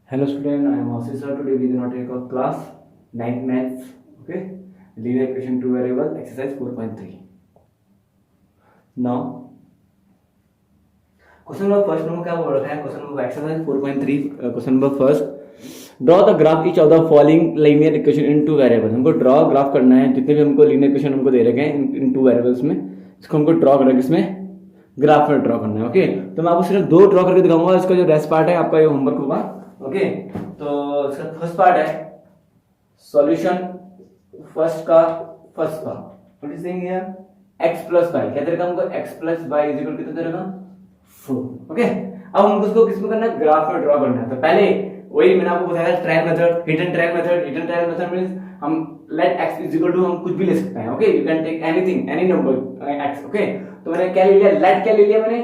Hello student, I am Ashish sir. Today we will take of class 9th maths. Okay, linear equation two variable exercise 4.3. Now question number first में क्या बोल रखा है? Question number exercise 4.3 question number first, draw the graph each of the following linear equation in two variable. हमको draw graph करना है, जितने भी हमको लीनियर इक्वेशन हमको दे रखे हैं इन टू वेरिएबल्स में, इसको हमको ड्रॉ करना है, किसमें? ग्राफ में ड्रॉ करना है। ओके, तो मैं आपको सिर्फ दो ड्रॉ करके दिखाऊंगा। इसका जो रेस्ट पार्ट है आपका ये होमवर्क होगा। ओके, तो इसका फर्स्ट पार्ट है सॉल्यूशन फर्स्ट का what is saying here x plus y, क्या देगा हमको? x plus y is equal कितना देगा? 4। ओके, अब हमको इसको किसमें करना है? ग्राफ में ड्रॉ करना है। तो पहले वही मैंने आपको बताया trial method, hidden trial method means हम let x is equal to हम कुछ भी ले सकते हैं। Okay, you can take anything, any number x। Okay, तो मैंने क्या ले लिया? लेट क्या ले लिया मैंने?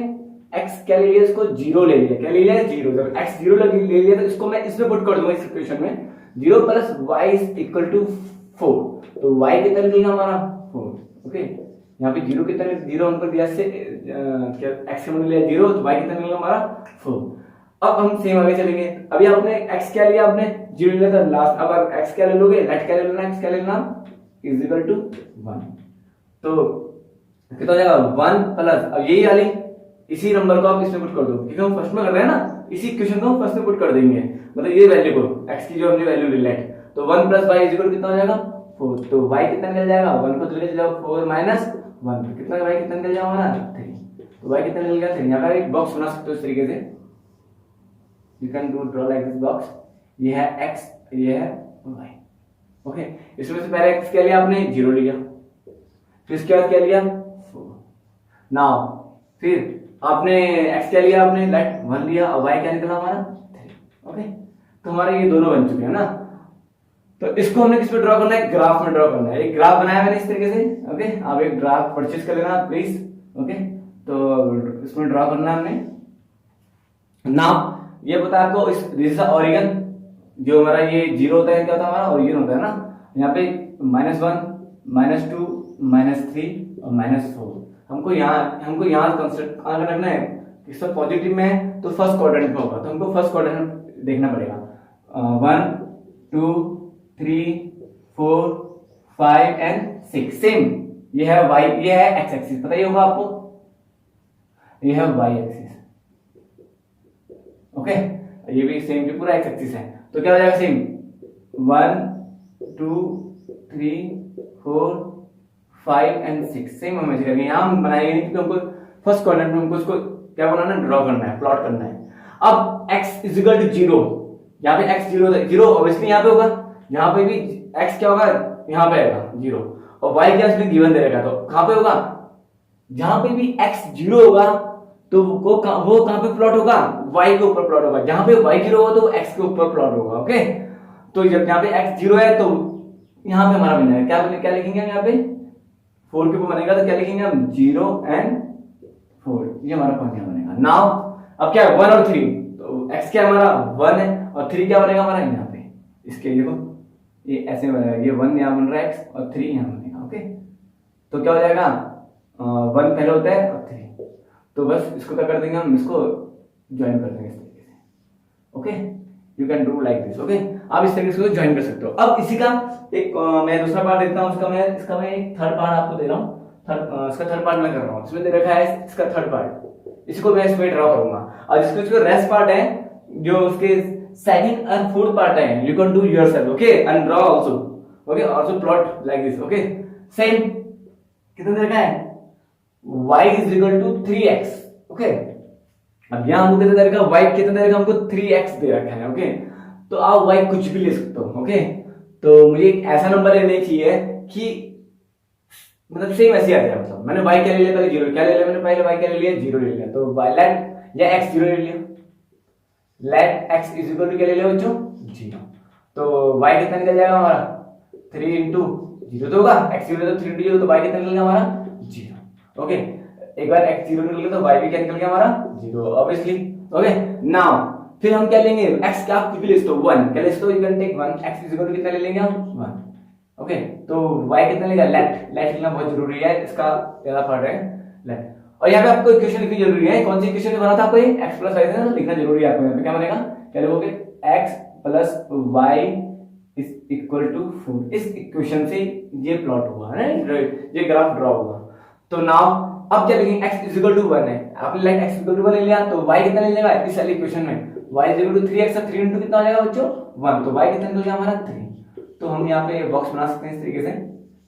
x क्या ले लिया? इसको 0 ले लिया। क्या ले लिया? 0। जब x 0 ले लिया तो इसको मैं इसमें पुट कर दूंगा इस इक्वेशन में। 0 plus y is equal to 4। तो y कितना निकलेगा हमारा? 4। ओके, यहाँ पे 0 कितना? 0 हमको दिया से क्या x का मान लिया 0, तो y कितना निकलेगा हमारा? 4। अब हम सेम आगे चलेंगे। अभी आपने x क्या लिया? आपने 0 लिया था लास्ट। अब x क्या ले लोगे? लेट क्या ले लेना? x क्या ले लेना? Is equal to 1। तो कितना हो जाएगा? 1 प्लस, अब यही वाली इसी नंबर को आप इसमें पुट कर दो, क्योंकि हम फर्स्ट में कर रहे हैं ना, इसी इक्वेशन को हम फर्स्ट में पुट कर देंगे, मतलब ये वैल्यू को x की जो हमने वैल्यू ले लेट। तो 1 प्लस y इज इक्वल कितना हो जाएगा? 4। तो y कितना निकल जाएगा? 1 को लेके जाओ 4 माइनस 1, तो कितना y कितना निकल जाएगा हमारा? 3। तो y कितना निकल गया? 3। यहाँ पे एक बॉक्स बना सकते हो इस तरीके से, you can do draw like this box. ये है x, ये है y। ओके, इसमें से पहले x क्या लिया आपने? 0 लिया, फिर इसके बाद क्या लिया? 4। नाउ फिर आपने x क्या लिया? आपने लेट 1 लिया, और y क्या निकला हमारा? 3। ओके, तो हमारे ये दोनों बन चुके हैं ना। तो इसको हमने किस पे ड्रॉ करना है? ग्राफ में ड्रॉ करना है। एक ग्राफ बनाया मैंने इस तरीके से। ओके, आप एक ग्राफ परचेज कर लेना प्लीज। ओके, तो इसमें ड्रॉ करना है हमने। नाउ ये पता है आपको, इस दिस इज ओरिजिन, जो हमारा ये 0 होता है, क्या होता है हमारा? ओरिजिन होता है ना। यहाँ पे -1 -2 -3 और -4। हमको यहाँ कंसेप्ट रखना है कि सब पॉजिटिव में है तो फर्स्ट क्वाड्रेंट में होगा, तो हमको फर्स्ट क्वाड्रेंट देखना पड़ेगा। 1 2 3 4 5 एंड 6 सेम। ये है y, ये है x एक्सिस, पता ही होगा आपको, ये है y एक्सिस। ओके, ये भी सेम, जो पूरा x एक्सिस है, तो क्या हो जाएगा? सेम 1 2 3 4 5 एंड 6 सेम हमें चाहिए। यहाँ हम बनाएंगे नहीं, क्योंकि हमको फर्स्ट क्वाड्रेंट में हमको इसको क्या बनाना है? ड्रॉ करना है, प्लॉट करना है। अब x इज इक्वल टू 0, यहाँ पे x 0 ऑब्वियसली यहाँ पे होगा, यहाँ पे भी x क्या होगा? यहाँ पे आएगा 0, और y क्या इसमें गिवन दे रखा है, तो कहाँ पे होगा? जहां पे भी x 0 होगा तो वो कहाँ पे प्लॉट होगा? y के ऊपर प्लॉट होगा। जहां पे y 0 होगा तो x के ऊपर प्लॉट होगा। ओके, तो जब यहाँ पे x 0 है तो यहाँ पे हमारा बनेगा क्या लिखेंगे हम? यहाँ पे 4 के ऊपर बनेगा तो क्या लिखेंगे हम? 0 एंड 4, ये हमारा पॉइंट यहाँ बनेगा। नाउ अब क्या है? 1 और 3, तो x क्या हमारा? 1 है, और 3 क्या बनेगा हमारा? यहाँ पे इसके देखो, ये ऐसे बनेगा, ये 1 यहाँ बन रहा है x, और 3 यहाँ बनेगा। ओके, तो क्या हो जाएगा? 1 पहले होता है और 3, तो बस इसको क्या कर देंगे हम? इसको ज्वाइन कर देंगे इस तरीके से। Okay, you can do like this. Okay, आप इस तरीके से ज्वाइन कर सकते हो। अब इसी का एक मैं दूसरा पार्ट देता हूँ, इसका मैं एक थर्ड पार्ट आपको दे रहा हूँ। इसका थर्ड पार्ट मैं कर रहा हूँ, इसमें दे रखा है इसका थर्ड पार्ट, इसको मैं इसमें ड्रॉ करूंगा, और इसको रेस्ट पार्ट है, जो उसके सेकंड एंड फोर्थ पार्ट है, you can do yourself. Okay, and draw also. Okay, also plot like this. Okay, same कितना दे रखा है? y is equal to 3x। Okay, अब यहां हमको कितना दे रखा है? y कितना दे रखा है? हमको 3x दे रखा है। ओके, तो आप y कुछ भी ले सकते हो। ओके, तो मुझे एक ऐसा नंबर लेना चाहिए कि मतलब सेम ऐसे आ जाए। मतलब मैंने y क्या ले लिया? पहले 0 क्या ले लिया? मैंने पहले y क्या ले लिया? 0 ले लिया, तो y लेट या x 0 ले लिया, let x is equal to क्या ले लिया बच्चों? 0। तो y कितना निकल जाएगा हमारा? 3 इंटू 0 तो होगा, x 0 तो 3 इंटू 0, तो y कितना निकल गया हमारा? 0। ओके, एक बार x 0 निकल गया तो y भी क्या निकल गया हमारा? 0 ऑब्वियसली। ओके, नाउ फिर हम क्या लेंगे? x क्या कुछ भी ले सकते हो, 1 क्या ले सकते हो? You can take 1, x is equal to कितना ले लेंगे हम? 1। ओके, तो y कितना लेगा? लेट लिखना बहुत जरूरी है, इसका पहला पार्ट है लेट। और यहाँ पे आपको इक्वेशन लिखनी जरूरी है। कौन सी इक्वेशन बना था आपको? ये x प्लस y से लिखना जरूरी है आपको। यहाँ पे क्या बनेगा? क्या लिखोगे? x plus y is equal to 4। इस इक्वेशन से ये प्लॉट हुआ है, ये ग्राफ ड्रॉ हुआ। तो नाउ अब क्या लिखेंगे, x इज इक्वल टू 1 है, आपने लाइन x इक्वल टू 1 ले लिया, तो y कितना ले लेगा इस वाली इक्वेशन में, y is equal to 3x, 3 into कितना हो जाएगा बच्चों 1, तो y कितना हो जाएगा हमारा 3। तो हम यहाँ पे बॉक्स बना सकते हैं इस तरीके से,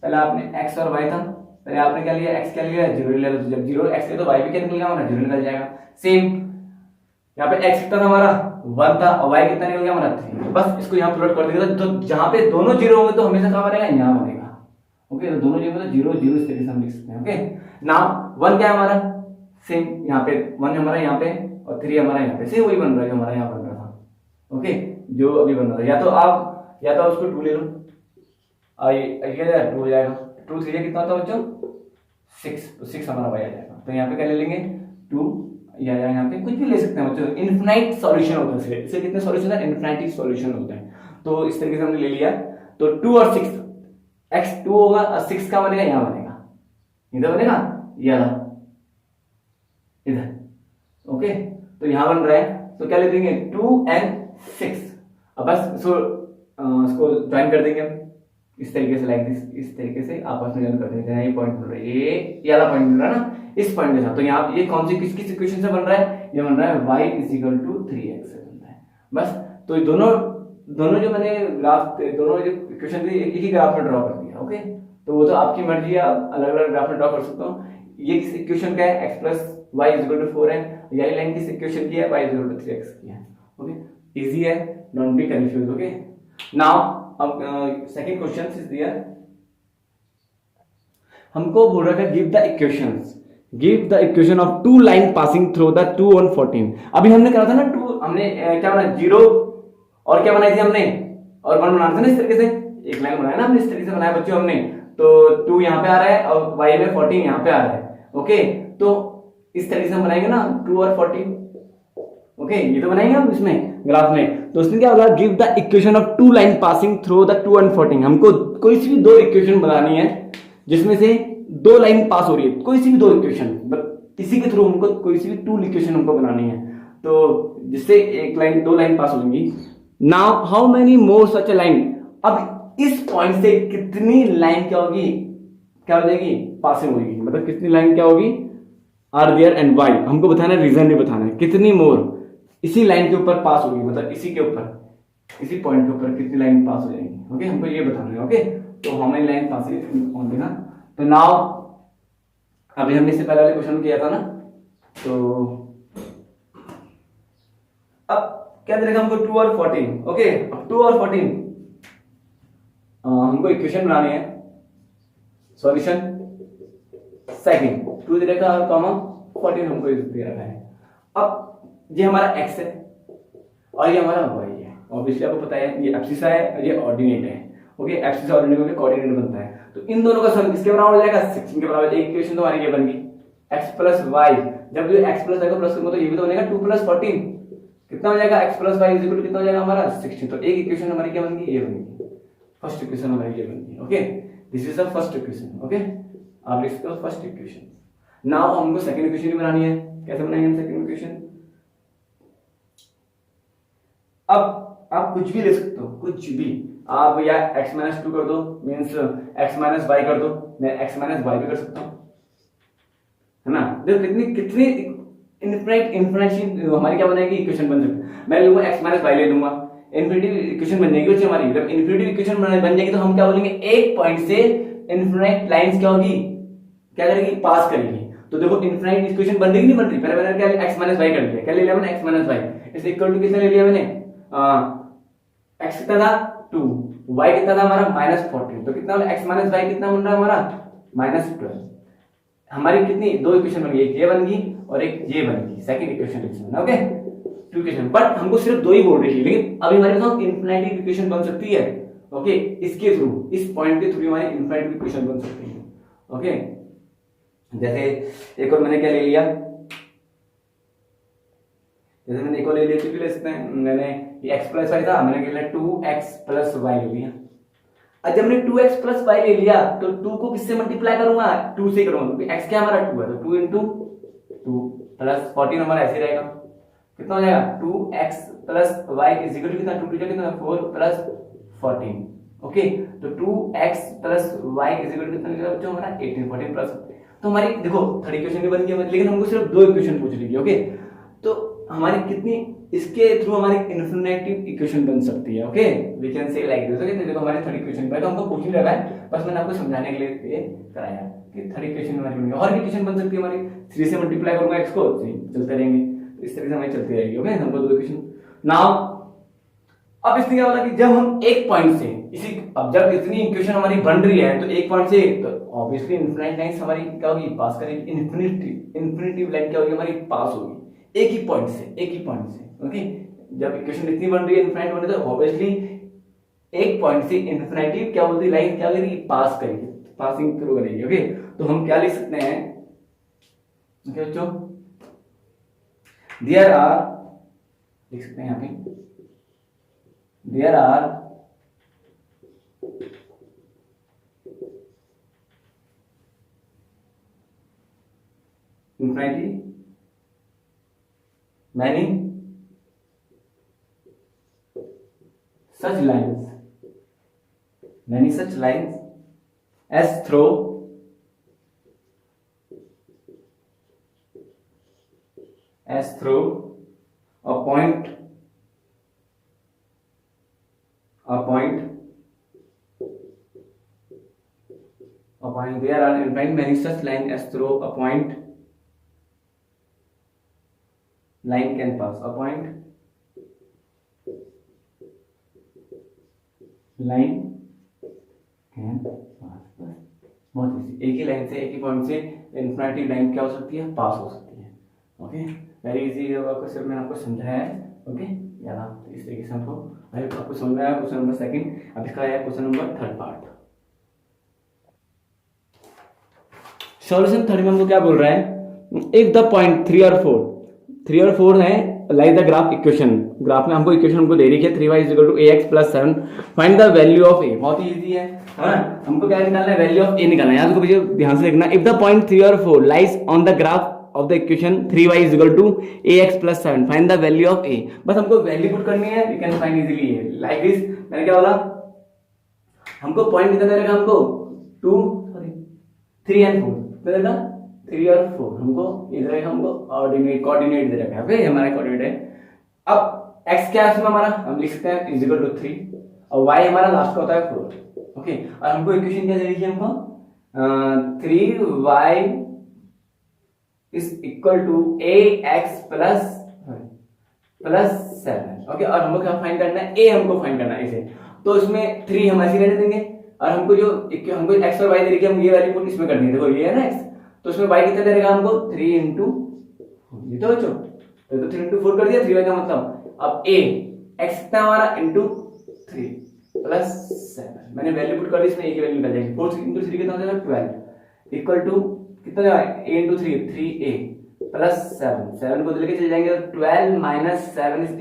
पहले आपने x और y था, पहले आपने क्या लिया x क्या लिया 0 ले लिया, तो जब 0 x लिया तो y भी क्या निकल गया हमारा 0 निकल जाएगा। सेम यहाँ पे x कितना था हमारा 1 था और y कितना निकल गया हमारा 3। बस इसको यहाँ प्लॉट कर देंगे, तो जहां पे दोनों 0 होंगे तो हमेशा कहां बनेगा, यहाँ बनेगा। ओके, तो दोनों जगह 0 0 इस तरीके से हम लिख सकते हैं। ओके, नाउ 1 क्या है हमारा, सेम यहाँ पे 1 हमारा यहाँ पे और 3 हमारा यहाँ पे, सेम वही बन रहा है जो हमारा यहाँ बन रहा था। ओके, जो अभी बन रहा था, या तो उसको 2 ले लो, ये 2 हो जाएगा, 2 3 कितना होता है बच्चों 6, तो 6 हमारा y आ जाएगा। तो यहाँ पे क्या ले लेंगे 2, या यहाँ पे कुछ भी ले सकते हैं बच्चों, इनफिनाइट सॉल्यूशन होता है इसे कितने सॉल्यूशन है, इनफिनाइट सॉल्यूशन होता है। तो इस तरीके से हमने ले लिया, तो 2 और 6 x 2 होगा और 6 का बनेगा यहाँ बनेगा, इधर बनेगा ये इधर। ओके, तो यहाँ बन रहा है, तो क्या ले देंगे 2 and 6। अब बस इसको ज्वाइन कर देंगे हम इस तरीके से, लाइक दिस, इस तरीके से आपस में ज्वाइन कर देंगे। ये पॉइंट मिल रहा है, ये वाला पॉइंट मिल रहा है ना, इस पॉइंट के साथ। तो यहाँ ये कौन सी किस इक्वेशन से बन रहा है, ये बन रहा है y is equal to 3x से बन रहा है। बस, तो दोनों जो मैंने ग्राफ दोनों जो इक्वेशन थी एक ही ग्राफ में ड्रॉ कर दिया। ओके, तो वो तो आपकी मर्जी है, आप अलग अलग ग्राफ में ड्रॉ कर सकते हो। ये किस इक्वेशन का है, x plus y is equal to 4 है, यही लाइन किस इक्वेशन की है, y is equal to 3x की है। ओके, इजी है, don't be confuse. Okay, now अब सेकंड क्वेश्चन इज दियर, हमको बोल रहा है give the equation of two line passing through the 2 on 14। अभी हमने कहा था ना 2, हमने क्या बनाया 0 और क्या बनाई थी हमने, और 1 बनाना था ना, इस तरीके से एक लाइन बनाया ना हमने, इस तरीके से बनाया बच्चों हमने। तो 2 यहाँ पे आ रहा है और y में 14 यहाँ पे आ रहा है। ओके, तो इस तरीके से हम बनाएंगे ना 2 और 14। ओके, ये तो बनाएंगे हम इसमें ग्राफ में। तो उसने क्या बोला, give the equation of two line passing through the 2 and 14। हमको कोई सी भी 2 इक्वेशन बनानी है जिसमें से 2 लाइन पास हो रही है, कोई सी भी 2 इक्वेशन, इसी के थ्रू हमको कोई सी भी 2 इक्वेशन हमको बनानी है, तो जिससे एक लाइन 2 लाइन पास हो जाएंगी। Now how many more such a line, अब इस पॉइंट से कितनी लाइन क्या होगी, क्या हो जाएगी पासिंग होगी, मतलब कितनी लाइन क्या होगी आर देयर एंड वाई, हमको बताना है, रीजन नहीं बताना है, कितनी मोर इसी लाइन के ऊपर पास होगी, मतलब इसी के ऊपर, इसी पॉइंट के ऊपर कितनी लाइन पास हो जाएंगी। ओके, हमको ये बताना है। ओके, तो how many line passing on देना। तो नाउ अभी हमने इससे पहले वाले क्वेश्चन किया था ना, तो अब क्या देगा हमको 2 और 14। ओके, अब 2 और 14 हमको इक्वेशन बनानी है, सॉल्यूशन सेकंड 2 दे रखा है, 14 हमको दे रखा है। अब ये हमारा x है और ये हमारा y है, ऑब्वियसली आपको पता है ये एब्सिसा है और ये ऑर्डिनेट है। ओके, एब्सिस और ऑर्डिनेट का कोऑर्डिनेट बनता है, तो इन दोनों का सम किसके बराबर हो जाएगा 16 के बराबर। एक इक्वेशन तो हमारी ये बन गई x प्लस वाई, जब जो x प्लस वाई को प्लस करूंगा तो ये भी तो बनेगा 2 प्लस 14, कितना हो जाएगा x plus y is equal to कितना हो जाएगा हमारा 16। तो एक इक्वेशन हमारी क्या बन गई, ये बन गई, फर्स्ट इक्वेशन हमारी ये बन गई। Okay, this is the first equation. Okay, आप लिख सकते हो फर्स्ट इक्वेशन। नाउ हमको सेकंड इक्वेशन भी बनानी है, कैसे बनाएंगे हम सेकंड इक्वेशन। अब आप कुछ भी ले सकते हो, कुछ भी आप, या x माइनस 2 कर दो, मीन्स x माइनस वाई कर दो, मैं x माइनस वाई भी कर सकता हूँ, है ना। देखो कितनी इनफिनिट हमारी क्या बनेगी इक्वेशन बन सकती है। मैं लूंगा x माइनस वाई ले लूंगा, इनफिनिटी इक्वेशन बन जाएगी बच्चे हमारी। जब इनफिनिटी इक्वेशन बन जाएगी तो हम क्या बोलेंगे, एक पॉइंट से इनफिनिट लाइंस क्या होगी, क्या करेगी, पास करेगी। तो देखो इनफिनिट इक्वेशन बन रही नहीं बन रही, पहले मैंने क्या x माइनस वाई कर लिया, क्या ले लिया मैंने x माइनस वाई, इस इक्वल टू कितना ले लिया मैंने, x कितना था 2, y कितना था हमारा -14, तो कितना x माइनस वाई कितना बन रहा है हमारा -12। हमारी कितनी 2 इक्वेशन बन गई, एक ये बन गई और एक ये बन गई, second equation. Okay, 2 equation, but हमको सिर्फ 2 ही बोल रही है, लेकिन अभी हमारे पास इनफिनिटी इक्वेशन बन सकती है। ओके, इसके थ्रू, इस पॉइंट के थ्रू हमारी इनफिनिटी इक्वेशन बन सकती है। ओके, जैसे एक और मैंने क्या ले लिया, जैसे मैंने एक और ले लिया, तो ले सकते हैं, मैंने ये x प्लस वाई था, मैंने क्या लिया 2x प्लस वाई ले लिया। अब जब मैंने 2x प्लस वाई ले लिया तो 2 को किससे मल्टीप्लाई करूंगा, 2 से करूंगा, क्योंकि x क्या हमारा 2 है, तो 2 into 2 प्लस 14 हमारा ऐसे रहेगा। कितना हो जाएगा 2x plus y is equal to कितना 2 कितना 4 प्लस 14। ओके, तो 2x plus y is equal to कितना जो हमारा 18 14 प्लस। तो हमारी देखो थर्ड इक्वेशन भी बन गई, लेकिन हमको सिर्फ दो इक्वेशन पूछ रही है। ओके, तो हमारी कितनी इसके थ्रू हमारी इन्फिनिटिव इक्वेशन बन सकती है। Okay, we can say like this. Okay, तो देखो हमारी थर्ड इक्वेशन पर तो हमको पूछ ही लगा है, बस मैंने आपको समझाने के लिए ये कराया कि थर्ड इक्वेशन हमारी बन गई। और भी इक्वेशन बन सकती है हमारी, 3 से मल्टीप्लाई करूंगा x को, चलते रहेंगे, तो इस तरह से हमारी चलती रहेगी। ओके, हमको दो इक्वेशन। नाउ अब इसमें क्या होगा कि जब हम एक पॉइंट से अब जब इतनी इक्वेशन हमारी बन रही है तो एक पॉइंट से, तो ऑब्वियसली इनफिनिट लाइन हमारी क्या होगी, पास करेगी। इन्फिनिटिव लाइन क्या होगी हमारी, पास होगी एक ही पॉइंट से। ओके, जब इक्वेशन इतनी बन रही है इनफिनिट बन रही है तो ऑब्वियसली एक पॉइंट से इन्फिनिटिव क्या होती है लाइन क्या करेगी, पास करेगी, पासिंग थ्रू करेगी। ओके, तो हम क्या लिख सकते हैं, ओके बच्चों, देयर आर, लिख सकते हैं यहाँ पे, there are infinity many such lines as through a point there are infinite many such lines as through a point line can pass, a point line can pass। बहुत easy, एक ही line से एक ही point से infinity line क्या हो सकती है, पास हो सकती है। ओके, वेरी इजी होगा, आपको सिर्फ मैंने आपको समझाया है। ओके, याद आप इस तरीके से आपको समझ में आया क्वेश्चन नंबर सेकंड। अब इसका आया question number third part. Solution third में हमको क्या बोल रहा है, इफ द पॉइंट 3 और 4 है like the graph equation, graph में हमको इक्वेशन हमको दे रही है 3y = ax + 7, find the value of a। बहुत ही इजी है ना, हमको क्या निकालना है, वैल्यू ऑफ a निकालना है। यहाँ को ध्यान से देखना, इफ द पॉइंट 3 और 4 lies on the graph of the equation 3y = ax + 7, find the value of a। बस हमको वैल्यू पुट करनी है, we can find easily like this. मैंने क्या बोला, हमको पॉइंट कितना दे रखा, हमको 3 और 4 दे रखा, 3 और 4 हमको इधर हमको कोऑर्डिनेट दे रखा है। ओके, हमारा कोऑर्डिनेट है। अब x क्या है इसमें हमारा, हम लिख सकते हैं = 3 और y हमारा लास्ट का होता है 4। ओके, और हमको इक्वेशन क्या दे रही है, हमको 3y = ax + 7। ओके, और हमको क्या फाइंड करना है, a हमको फाइंड करना है इसे। तो इसमें 3 हम ऐसे रहने देंगे और हमको हमको x और y दे रखी है, हम ये वाली पुट इसमें कर देंगे। देखो ये है ना x, तो इसमें y कितना दे देगा हमको 3 × ये तो बच्चों, तो 3 × 4 कर दिया, 3y का मतलब। अब a x कितना हमारा × 3 + 7, मैंने वैल्यू पुट कर दी, इसमें a की वैल्यू निकल जाएगी। 4 × 3 कितना हो जाएगा 12 इक्वल टू कितना जाएगा a × 3 3a + 7 को लेके चले जाएंगे तो 12 - 7 =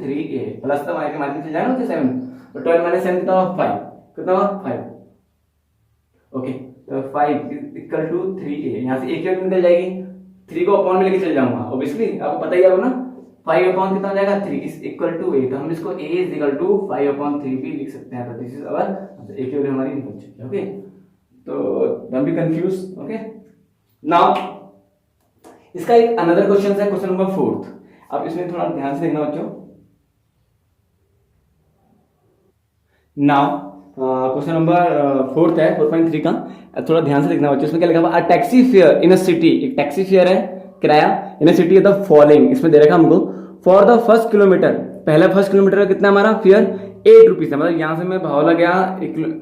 3a प्लस तो y के माध्यम से जाएगा ना 7, तो 12 - 7 कितना होगा 5, कितना होगा 5। ओके, तो 5 = 3a, यहाँ से a की वैल्यू निकल जाएगी, 3 को अपॉन में लेके चल जाऊंगा, ऑब्वियसली आपको पता ही है ना, 5 अपॉन कितना हो जाएगा 3 = a, तो हम इसको a = 5/3 भी लिख सकते हैं। तो दिस इज अवर a की वैल्यू हमारी निकल चुकी है। ओके, तो don't be confuse. Okay, now इसका एक अनदर क्वेश्चन है, क्वेश्चन नंबर 4। अब इसमें थोड़ा ध्यान से देखना बच्चों। नाउ क्वेश्चन नंबर 4 है 4.3 का, थोड़ा ध्यान से देखना बच्चों। इसमें क्या लिखा हुआ, a taxi fair in a city, एक टैक्सी फेयर है किराया इन अ सिटी द फॉलोइंग, इसमें दे रखा हमको फॉर द फर्स्ट किलोमीटर, पहला फर्स्ट किलोमीटर का कितना हमारा फेयर 8 रुपीज है, मतलब यहाँ से मैं भाव लगा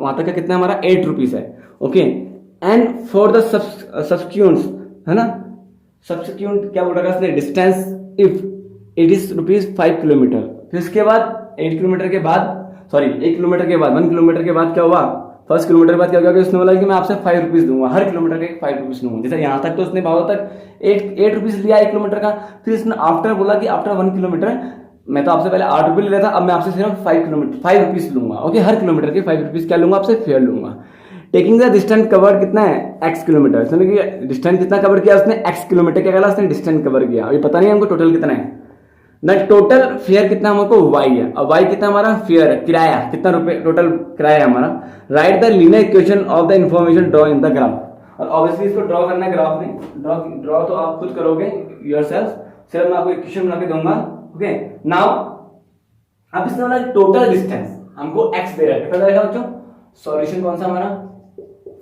वहां तक का कितना हमारा 8 रुपीज है। ओके, एंड फॉर द सब्सिक्वेंट्स है ना, सब्सिक्वेंट क्या बोल रहा है इसने, distance if it is ₹5 kilometre. फिर उसके बाद 8 किलोमीटर के बाद, सॉरी 1 किलोमीटर के बाद, 1 किलोमीटर के बाद क्या हुआ, फर्स्ट किलोमीटर के बाद क्या होगा, उसने बोला कि मैं आपसे 5 रुपीज दूंगा, हर किलोमीटर के 5 रुपीज दूंगा। जैसे यहाँ तक तो उसने भाव तक 8 रुपीज लिया 1 किलोमीटर का, फिर इसने आफ्टर बोला कि आफ्टर 1 किलोमीटर मैं तो आपसे पहले 8 रुपये ले रहा था, अब मैं आपसे सिर्फ 5 रुपीज लूंगा। ओके, हर किलोमीटर के 5 रुपीज क्या लूंगा आपसे, फेयर लूंगा। टेकिंग द डिस्टेंस कवर्ड कितना है, x किलोमीटर, समझ गए, डिस्टेंस कितना कवर किया उसने, x किलोमीटर क्या कहा उसने डिस्टेंस कवर किया। अभी पता नहीं हमको टोटल कितना है, ना टोटल फेयर कितना हमको वाई है, और वाई कितना हमारा फेयर है, किराया कितना रुपए टोटल किराया है हमारा। Right the linear equation of the information draw in the graph. और ऑब्वियसली इसको ड्रॉ करना है ग्राफ में, ड्रॉ तो आप खुद करोगे योरसेल्फ, सिर्फ मैं आपको इक्वेशन बना के दूंगा। ओके नाउ अब इसमें हमारा टोटल डिस्टेंस हमको x दे रहा है, कितना दे रहा है बच्चों, सॉल्यूशन कौन सा हमारा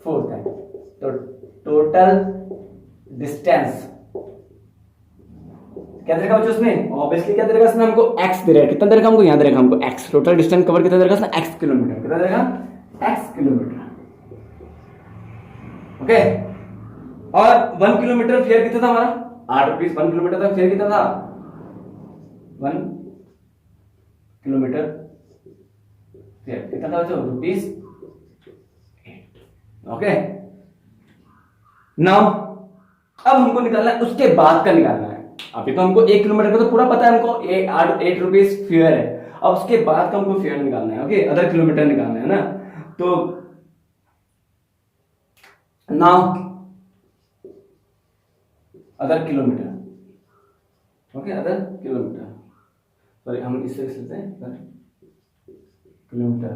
4th है, तो टोटल डिस्टेंस क्या दे रखा बच्चों उसमें, ऑब्वियसली क्या दे रखा इसमें हमको x दे रहा है, कितना दे रखा हमको, यहां दे रखा हमको x, टोटल डिस्टेंस कवर कितना दे रखा इसमें x किलोमीटर, कितना दे रखा x किलोमीटर। ओके और 1 किलोमीटर फेयर कितना था हमारा 8 रुपीस, 1 किलोमीटर का फेयर कितना था 1 किलोमीटर फेयर कितना था बच्चों रुपीस 8। ओके नाउ अब हमको निकालना है उसके बाद का निकालना है। अभी तो हमको 1 किलोमीटर का तो पूरा पता है, हमको 8 रुपीस फेयर है, अब उसके बाद का हमको फेयर निकालना है। ओके अदर किलोमीटर निकालना है ना, तो now other kilometre, okay other kilometre, sorry हम इससे लिखते हैं किलोमीटर,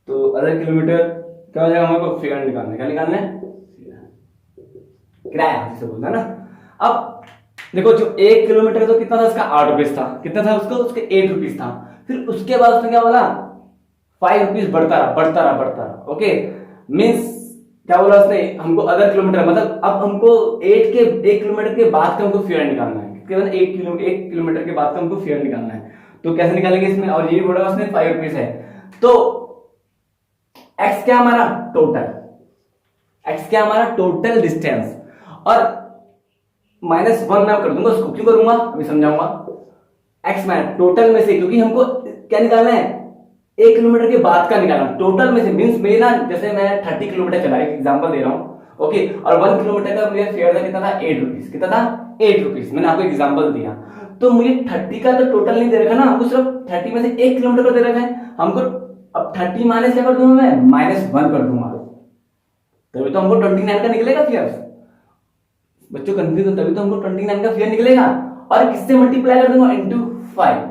तो अदर किलोमीटर क्या हो जाएगा, हमको फेयर निकालना है, क्या निकालना है किराया जिसे बोलते हैं ना। अब देखो जो 1 किलोमीटर तो कितना था उसका 8 रुपीस था, कितना था उसको उसके 8 रुपीस था, फिर उसके बाद उसने क्या बोला 5 रुपीस बढ़ता रहा। ओके मीन्स क्या बोला उसने हमको अदर किलोमीटर, मतलब अब हमको 1 किलोमीटर के बाद का हमको फेयर निकालना है, केवल 1 किलोमीटर के बाद का हमको फेयर निकालना है। तो कैसे निकालेंगे इसमें, और ये बोला उसने 5 रुपीस है, तो x क्या हमारा टोटल डिस्टेंस, और -1 मैं कर दूंगा उसको, क्यों करूंगा अभी समझाऊंगा। x माइनस टोटल में से, क्योंकि हमको क्या निकालना है 1 किलोमीटर के बाद का निकालना, टोटल में से मींस मेरे ना, जैसे मैं 30 किलोमीटर चला, एक एग्जांपल दे रहा हूं। ओके और 1 किलोमीटर का मेरा फेयर था, कितना था 8 रुपीस, कितना था 8 रुपीस, मैंने आपको एग्जांपल दिया। तो मुझे 30 का तो टोटल नहीं दे रखा ना, हमको सिर्फ 30 में से 1 किलोमीटर का दे रखा है हमको। अब 30 माइनस क्या कर दूंगा मैं, -1 कर दूंगा, तभी तो हमको 29 का निकलेगा फेयर। बच्चों कंफ्यूज हो, तभी तो हमको 29 का फेयर निकलेगा, और किससे मल्टीप्लाई कर दूंगा इंटू 5।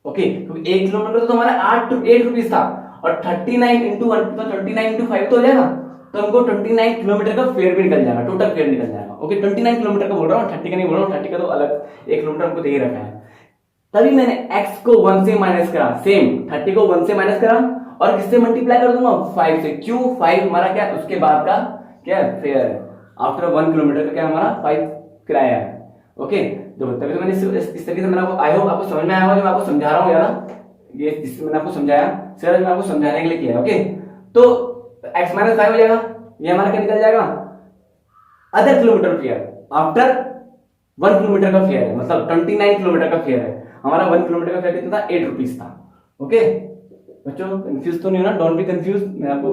ओके क्योंकि 1 किलोमीटर तो हमारा 8 रुपीस था, और 39 इंटू 1 तो 29 इंटू 5 तो हो जाएगा, तो हमको 29 किलोमीटर का फेयर भी निकल जाएगा, टोटल फेयर निकल जाएगा। ओके 29 किलोमीटर का बोल रहा हूँ, 30 का नहीं बोल रहा हूँ, 30 का तो अलग 1 किलोमीटर हमको दे ही रखा है। तभी मैंने x को 1 से माइनस करा, सेम 30 को 1 से माइनस करा, और किससे मल्टीप्लाई कर दूंगा 5 से, क्यों 5 हमारा क्या उसके बाद का क्या फेयर है, आफ्टर 1 किलोमीटर का क्या हमारा 5 किराया है। ओके तो तभी तो मैंने इस तरीके से मैंने आपको, आई होप आपको समझ में आया होगा जो मैं आपको समझा रहा हूँ यार, ये जिससे मैंने आपको समझाया सिर्फ मैं आपको समझाने के लिए किया है। ओके तो x माइनस 5 हो जाएगा, ये हमारा क्या निकल जाएगा other kilometre fair after 1 kilometre का फेयर है, मतलब 29 किलोमीटर का फेयर है हमारा। 1 किलोमीटर का फेयर कितना था 8 रुपीस था। ओके बच्चों कंफ्यूज तो नहीं हो ना, डोंट बी कंफ्यूज, मैं आपको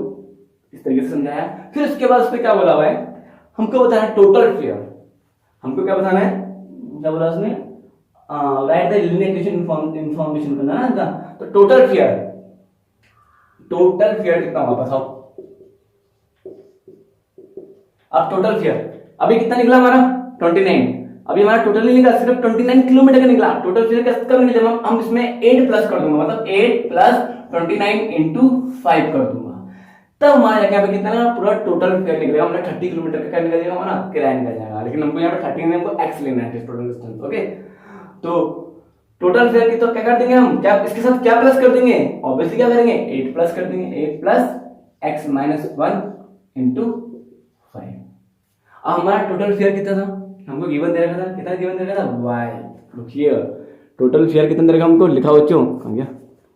इस तरीके से समझाया। फिर उसके बाद उसमें क्या बोला हुआ है, हमको बताना है टोटल फेयर, हमको क्या बताना है, क्या बोला उसने right the linear equation information करना ना, तो टोटल फेयर कितना होगा बताओ। अब टोटल फेयर अभी कितना निकला हमारा 29, अभी हमारा टोटल नहीं निकला, सिर्फ 29 किलोमीटर का निकला। टोटल फेयर कब निकलेगा, हम इसमें 8 प्लस कर दूंगा, मतलब 8 प्लस 29 इंटू 5 कर दूंगा, तब हमारा यहाँ पे कितना पूरा टोटल फेयर निकलेगा। हमारा 30 किलोमीटर का क्या निकल जाएगा हमारा किराया निकल जाएगा, लेकिन हमको यहाँ पे 30 में हमको x लेना है टोटल डिस्टेंस। ओके तो टोटल फेयर की तो क्या कर देंगे हम, क्या इसके साथ क्या प्लस कर देंगे, ऑब्वियसली क्या करेंगे 8 प्लस कर देंगे, 8 प्लस x माइनस 1 इंटू 5। अब हमारा टोटल फेयर कितना था, हमको गिवन दे रखा था, कितना गिवन दे रखा था y। Look here total fare कितना दे रखा हमको, लिखा बच्चों कहां गया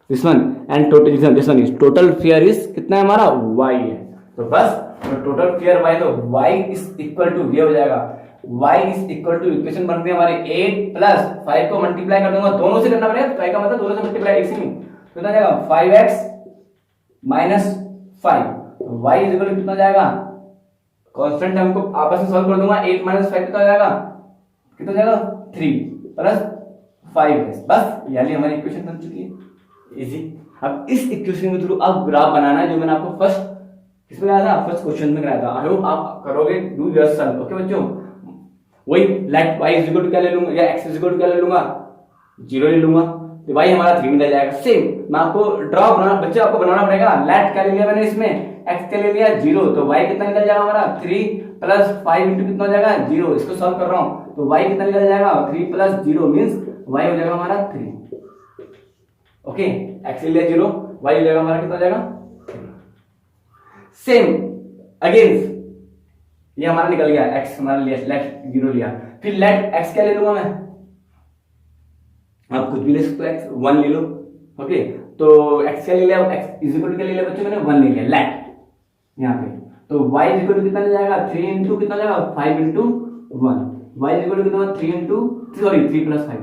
this one, and total this one is total fare is कितना है हमारा y है, तो बस टोटल फेयर y, तो y इज इक्वल टू ये हो जाएगा, y is equal to equation बनती है हमारे 8 प्लस 5 को मल्टीप्लाई कर दूंगा, दोनों से करना पड़ेगा, 5 का मतलब दोनों से मल्टीप्लाई इसी में कितना जाएगा 5x minus 5, y is equal to कितना जाएगा, कांस्टेंट हमको आपस में सॉल्व कर दूंगा, 8 माइनस 5 कितना जाएगा 3 प्लस 5 बस यानी हमारी इक्वेशन बन चुकी है, इजी। अब इस इक्वेशन के थ्रू अब ग्राफ बनाना है, जो मैंने आपको फर्स्ट किसमें कराया था, फर्स्ट क्वेश्चन में कराया था। आई होप आप करोगे, डू योरसेल्फ। ओके बच्चों वही let y is equal to क्या ले लूंगा, या x इज इक्वल टू क्या ले लूंगा जीरो ले लूंगा तो भाई हमारा 3 निकल जाएगा। सेम मैं आपको ड्रॉ बनाना, बच्चे आपको बनाना पड़ेगा। लेट क्या ले लिया मैंने इसमें, एक्स क्या ले लिया 0, तो y कितना निकल जाएगा हमारा 3 प्लस 5 इंटू कितना हो जाएगा 0। इसको सॉल्व कर रहा हूं तो y कितना निकल जाएगा 3 प्लस 0 मींस y हो जाएगा हमारा 3। ओके, x ले लिया 0, y हो जाएगा हमारा कितना हो जाएगा 3। सेम अगेन ये हमारा निकल गया, x हमारा लिया, लेट 0 लिया। फिर लेट x क्या ले लूंगा मैं, आप कुछ भी ले सकते हो, x 1 ले लो। ओके, तो x क्या ले लिया, x इज इक्वल टू क्या ले लिया बच्चों मैंने 1 ले लिया लेट यहाँ पे। तो y इज इक्वल टू कितना ले जाएगा 3 इंटू कितना जाएगा 5 into 1। y is equal to कितना 3 into sorry 3 plus 5,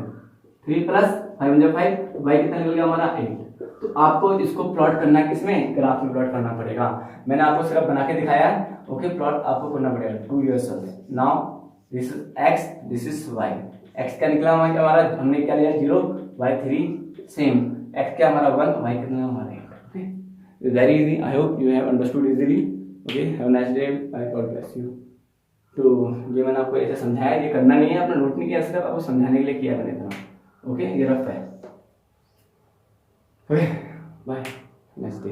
3 plus 5 into 5, y कितना निकल गया हमारा 8। तो आपको इसको प्लॉट करना है किसमें, ग्राफ में प्लॉट करना पड़ेगा। मैंने आपको सिर्फ बना के दिखाया है। ओके, प्लॉट आपको करना पड़ेगा to yourself. Now this is x, this is y। x क्या निकला हमारा, हमने क्या लिया 0, y 3 सेम, x क्या हमारा 1, y कितना हमारा 8। Okay, very easy, I hope you have understood easily. Okay, have a nice day, bye, God bless you. तो ये मैंने आपको ऐसे समझाया, ये करना नहीं है, आपने नोट नहीं किया, सिर्फ आपको समझाने के लिए किया मैंने इतना। ओके, ये रफ है। Okay, bye, nice day.